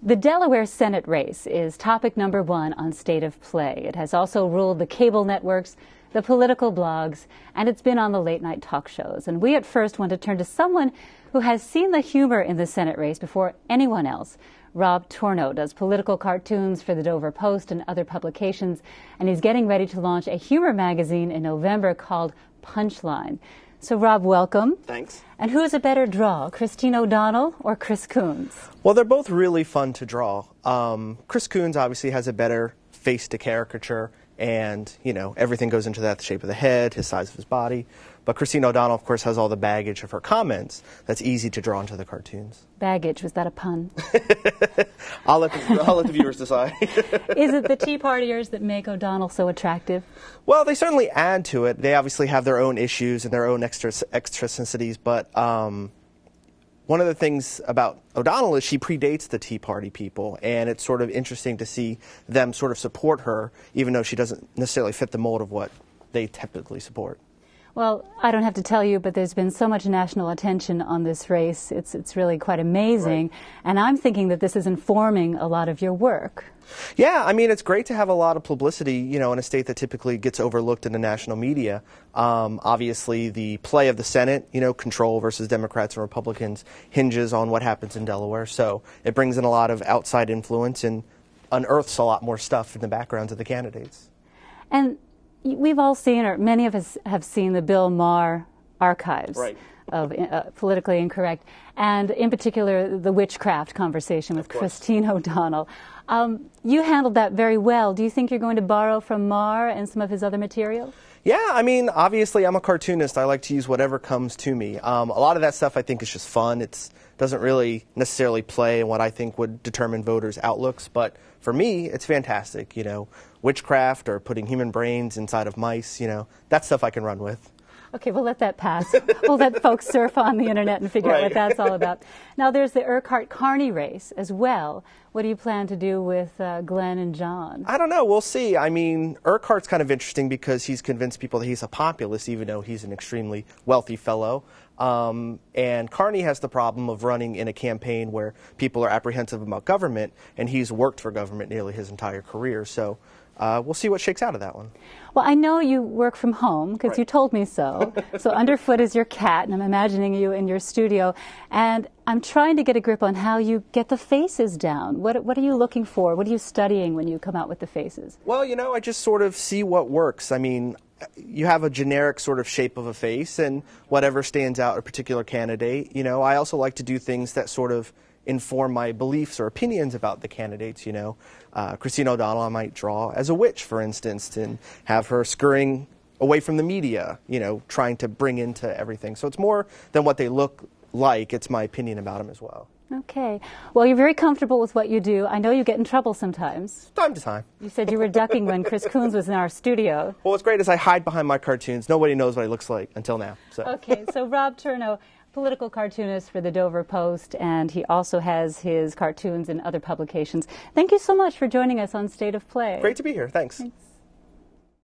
The Delaware Senate race is topic number one on State of Play. It has also ruled the cable networks, the political blogs, and it's been on the late-night talk shows. And we at First want to turn to someone who has seen the humor in the Senate race before anyone else. Rob Tornoe does political cartoons for the Delaware Post and other publications, and he's getting ready to launch a humor magazine in November called Punchline. So, Rob, welcome. Thanks. And who is a better draw, Christine O'Donnell or Chris Coons? Well, they're both really fun to draw. Chris Coons obviously has a better face to caricature, and, you know, everything goes into that, the shape of the head, his size of his body. But Christine O'Donnell, of course, has all the baggage of her comments that's easy to draw into the cartoons. Baggage, was that a pun? I'll let the viewers decide. Is it the Tea Partiers that make O'Donnell so attractive? Well, they certainly add to it. They obviously have their own issues and their own eccentricities, but one of the things about O'Donnell is she predates the Tea Party people, and it's sort of interesting to see them sort of support her, even though she doesn't necessarily fit the mold of what they typically support. Well, I don't have to tell you, but there's been so much national attention on this race. It's really quite amazing. Right. And I'm thinking that this is informing a lot of your work. Yeah, I mean, it's great to have a lot of publicity, you know, in a state that typically gets overlooked in the national media. Obviously, the play of the Senate, you know, control versus Democrats and Republicans, hinges on what happens in Delaware. So it brings in a lot of outside influence and unearths a lot more stuff in the backgrounds of the candidates. And we've all seen, or many of us have seen, the Bill Maher archives. Right. Of politically incorrect, and in particular the witchcraft conversation with Christine O'Donnell. You handled that very well. Do you think you're going to borrow from Maher and some of his other material? Yeah, I mean, obviously I'm a cartoonist. I like to use whatever comes to me. A lot of that stuff I think is just fun. It doesn't really necessarily play in what I think would determine voters' outlooks, but for me, it's fantastic. You know, witchcraft or putting human brains inside of mice, you know, that's stuff I can run with. Okay, we'll let that pass. We'll let folks surf on the internet and figure out what that's all about. Now, there's the Urquhart-Carney race as well. What do you plan to do with Glenn and John? I don't know. We'll see. I mean, Urquhart's kind of interesting because he's convinced people that he's a populist, even though he's an extremely wealthy fellow. And Carney has the problem of running in a campaign where people are apprehensive about government, and he's worked for government nearly his entire career. So we'll see what shakes out of that one. Well, I know you work from home because you told me so. So underfoot is your cat, and I'm imagining you in your studio. And I'm trying to get a grip on how you get the faces down. What are you looking for? What are you studying when you come out with the faces? Well, you know, I just sort of see what works. I mean, you have a generic sort of shape of a face, and whatever stands out a particular candidate. You know, I also like to do things that sort of inform my beliefs or opinions about the candidates, you know. Christine O'Donnell I might draw as a witch, for instance, and have her scurrying away from the media, you know, trying to bring into everything. So it's more than what they look like, it's my opinion about them as well. Okay. Well, you're very comfortable with what you do. I know you get in trouble sometimes. Time to time. You said you were ducking when Chris Coons was in our studio. Well, what's great is I hide behind my cartoons. Nobody knows what he looks like until now. So. Okay, so Rob Tornoe, political cartoonist for the Delaware Post, and he also has his cartoons in other publications. Thank you so much for joining us on State of Play. Great to be here. Thanks.